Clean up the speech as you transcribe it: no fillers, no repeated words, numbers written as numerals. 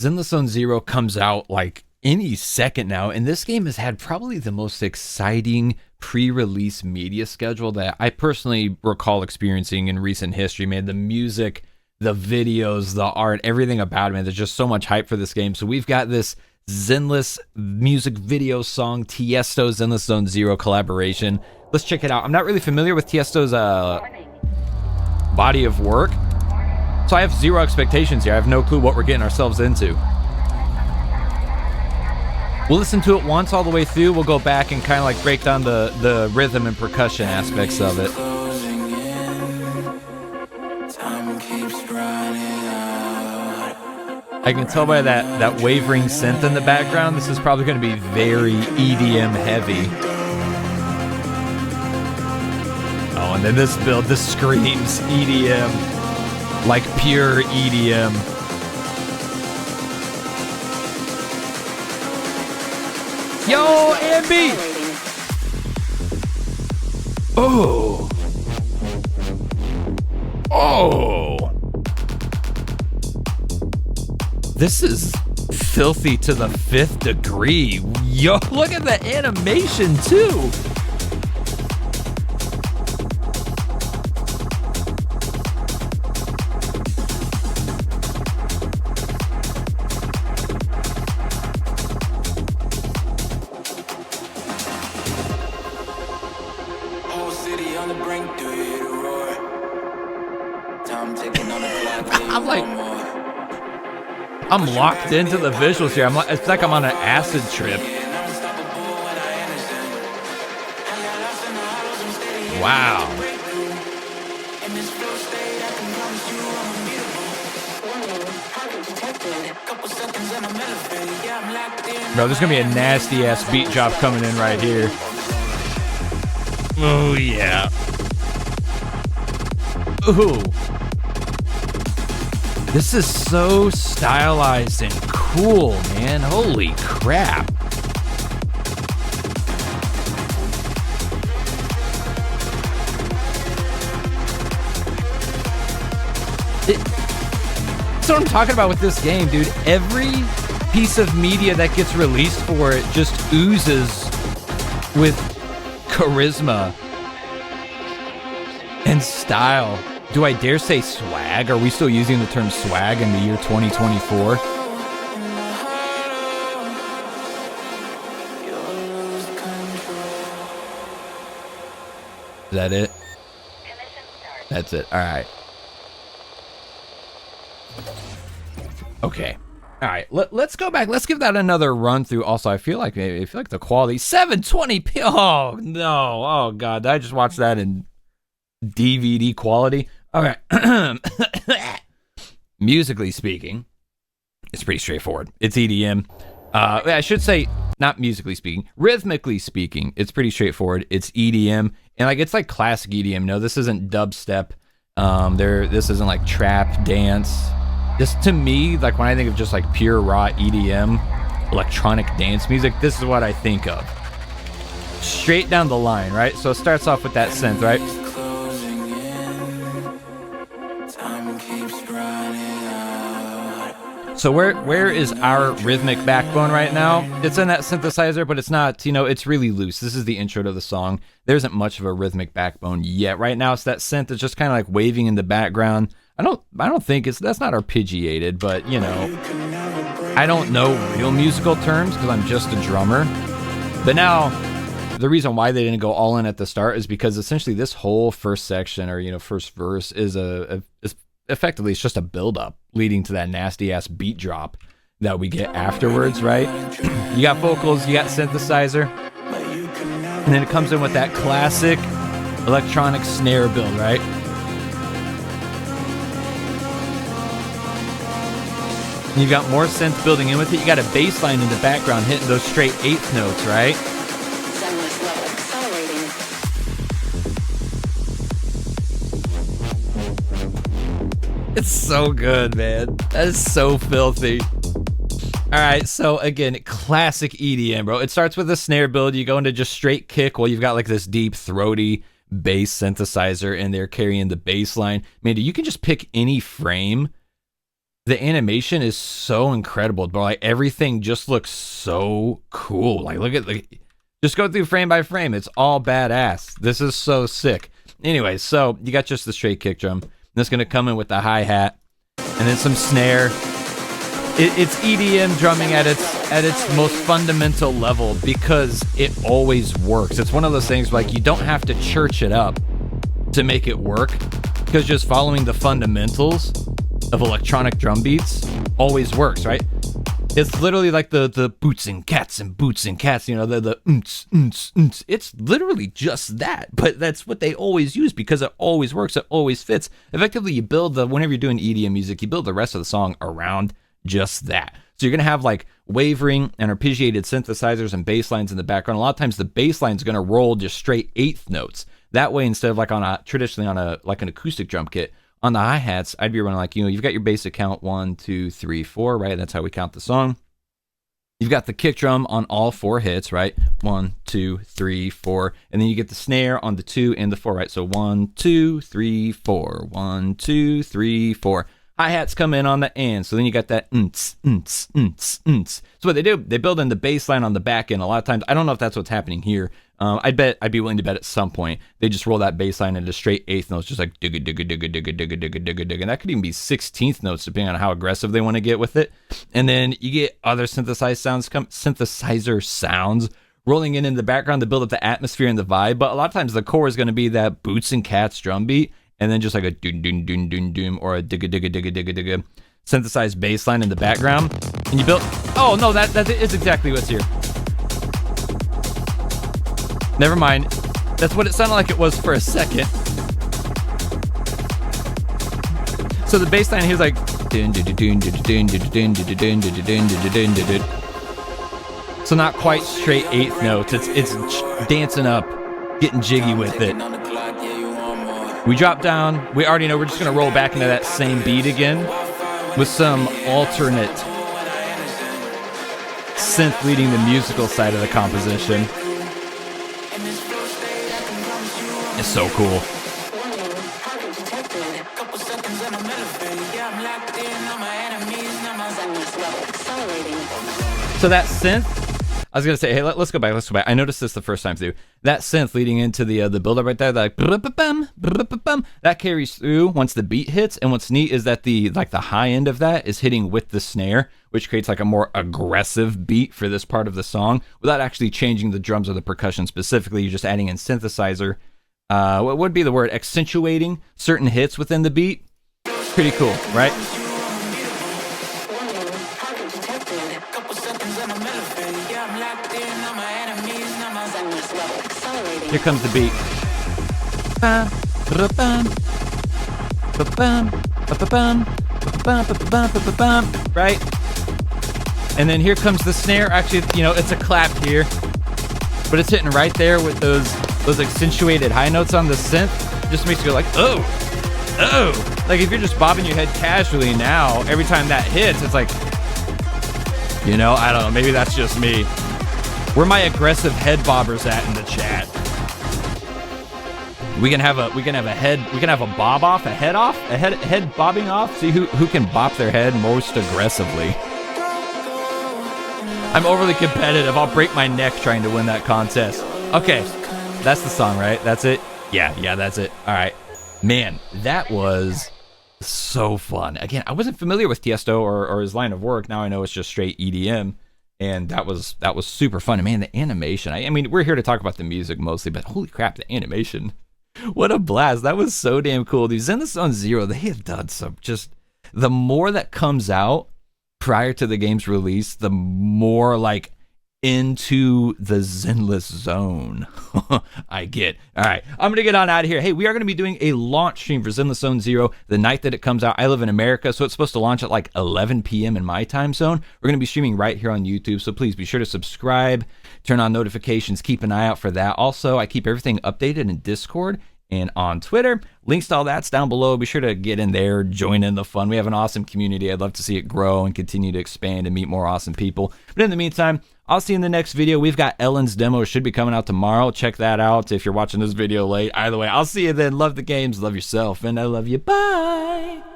Zenless Zone Zero comes out like any second now, and this game has had probably the most exciting pre-release media schedule that I personally recall experiencing in recent history. Man, the music, the videos, the art, everything about it, man, there's just so much hype for this game. So we've got this Zenless music video song, Tiesto Zenless Zone Zero collaboration. Let's check it out. I'm not really familiar with Tiesto's body of work, so I have zero expectations here. I have no clue what we're getting ourselves into. We'll listen to it once all the way through. We'll go back and kind of like break down the rhythm and percussion aspects of it. I can tell by that wavering synth in the background, this is probably going to be very EDM heavy. Oh, and then this build, this screams EDM, like pure EDM. Yo, Ambi! Oh! Oh! This is filthy to the 5th degree. Yo, look at the animation, too! I'm locked into the visuals here. It's like I'm on an acid trip. Wow. Bro, there's gonna be a nasty ass beat drop coming in right here. Oh yeah. Ooh. This is so stylized and cool, man. Holy crap. That's what I'm talking about with this game, dude. Every piece of media that gets released for it just oozes with charisma and style. Do I dare say swag? Are we still using the term swag in the year 2024? Is that it? That's it. All right. Okay. All right. Let's go back. Let's give that another run through. Also, I feel like the quality 720p. Oh no. Oh god. I just watched that in DVD quality. Okay. Musically speaking, it's pretty straightforward. It's EDM. I should say, not musically speaking, rhythmically speaking, it's pretty straightforward. It's EDM, and like it's like classic EDM. No, this isn't dubstep. This isn't like trap dance. This, to me, like when I think of just like pure raw EDM, electronic dance music, this is what I think of. Straight down the line, right? So it starts off with that synth, right? So where is our rhythmic backbone right now? It's in that synthesizer, but it's not, it's really loose. This is the intro to the song. There isn't much of a rhythmic backbone yet. Right now it's that synth that's just kind of like waving in the background. I don't think that's not arpeggiated, but I don't know real musical terms because I'm just a drummer. But now the reason why they didn't go all in at the start is because essentially this whole first section or first verse is effectively it's just a build-up leading to that nasty-ass beat drop that we get afterwards, right? You got vocals, you got synthesizer, and then it comes in with that classic electronic snare build, right? And you got more synth building in with it. You got a bass line in the background hitting those straight eighth notes, right? It's so good, man. That is so filthy. All right, so again, classic EDM, bro. It starts with a snare build. You go into just straight kick. Well, you've got like this deep, throaty bass synthesizer in there carrying the bass line. Man, you can just pick any frame the animation is so incredible, but like everything just looks so cool. Like look at just go through frame by frame. It's all badass. This is so sick. Anyway, so you got just the straight kick drum. That's gonna come in with the hi-hat and then some snare. It's EDM drumming at its most fundamental level because it always works. It's one of those things like you don't have to church it up to make it work, because just following the fundamentals of electronic drum beats always works, right? It's literally like the boots and cats, you know, the It's literally just that, but that's what they always use because it always works, it always fits. Effectively, you build whenever you're doing EDM music, you build the rest of the song around just that. So you're going to have like wavering and arpeggiated synthesizers and bass lines in the background. A lot of times the bass line is going to roll just straight eighth notes. That way, instead of like traditionally on an acoustic drum kit, on the hi-hats, I'd be running like, you know, you've got your basic count 1, 2, 3, 4, right? That's how we count the song. You've got the kick drum on all 4 hits, right? 1, 2, 3, 4. And then you get the snare on the 2 and the 4, right? So 1, 2, 3, 4. 1, 2, 3, 4. Hi-hats come in on the end. So then you got that So what they do, they build in the bass line on the back end. A lot of times, I don't know if that's what's happening here. I'd be willing to bet at some point they just roll that bass line into straight eighth notes, just like digga digga digga digga digga digga digga digga, and that could even be 16th notes depending on how aggressive they want to get with it. And then you get other synthesizer sounds rolling in the background to build up the atmosphere and the vibe. But a lot of times the core is going to be that boots and cats drum beat, and then just like a doom doom doom doom doom or a digga digga digga digga digga synthesized bass line in the background, and you build. Oh no, that is exactly what's here. Never mind. That's what it sounded like it was for a second. So the bass line here is like. So not quite straight eighth notes. It's dancing up, getting jiggy with it. We drop down. We already know we're just gonna roll back into that same beat again with some alternate synth leading the musical side of the composition. It's so cool. So that synth, I was gonna say, hey, let's go back. I noticed this the first time through. That synth leading into the build-up right there, like that carries through once the beat hits. And what's neat is that the high end of that is hitting with the snare, which creates like a more aggressive beat for this part of the song without actually changing the drums or the percussion specifically. You're just adding in synthesizer. What would be the word? Accentuating certain hits within the beat. Pretty cool, right? Here comes the beat. Right? And then here comes the snare. Actually, you know, it's a clap here, but it's hitting right there with those accentuated high notes on the synth. Just makes you go like, oh. Like if you're just bobbing your head casually now, every time that hits, it's like, you know, I don't know, maybe that's just me. Where my aggressive head bobbers at in the chat? We can have a bob off, a head bobbing off. See who can bop their head most aggressively. I'm overly competitive. I'll break my neck trying to win that contest. Okay, that's the song, right? That's it? Yeah, that's it. All right. Man, that was so fun. Again, I wasn't familiar with Tiesto or his line of work. Now I know it's just straight EDM. And that was super fun. And man, the animation. I mean, we're here to talk about the music mostly, but holy crap, the animation. What a blast. That was so damn cool. Dude, Zenless Zone Zero, they have done some just... The more that comes out prior to the game's release, the more like into the Zenless Zone I get. All right, I'm gonna get on out of here. Hey, we are gonna be doing a launch stream for Zenless Zone Zero the night that it comes out. I live in America, so it's supposed to launch at like 11 p.m. in my time zone. We're gonna be streaming right here on YouTube, so please be sure to subscribe, turn on notifications, keep an eye out for that. Also, I keep everything updated in Discord and on Twitter. Links to all that's down below. Be sure to get in there, join in the fun. We have an awesome community. I'd love to see it grow and continue to expand and meet more awesome people. But in the meantime, I'll see you in the next video. We've got Ellen's demo. It should be coming out tomorrow. Check that out if you're watching this video late. Either way, I'll see you then. Love the games, love yourself, and I love you. Bye!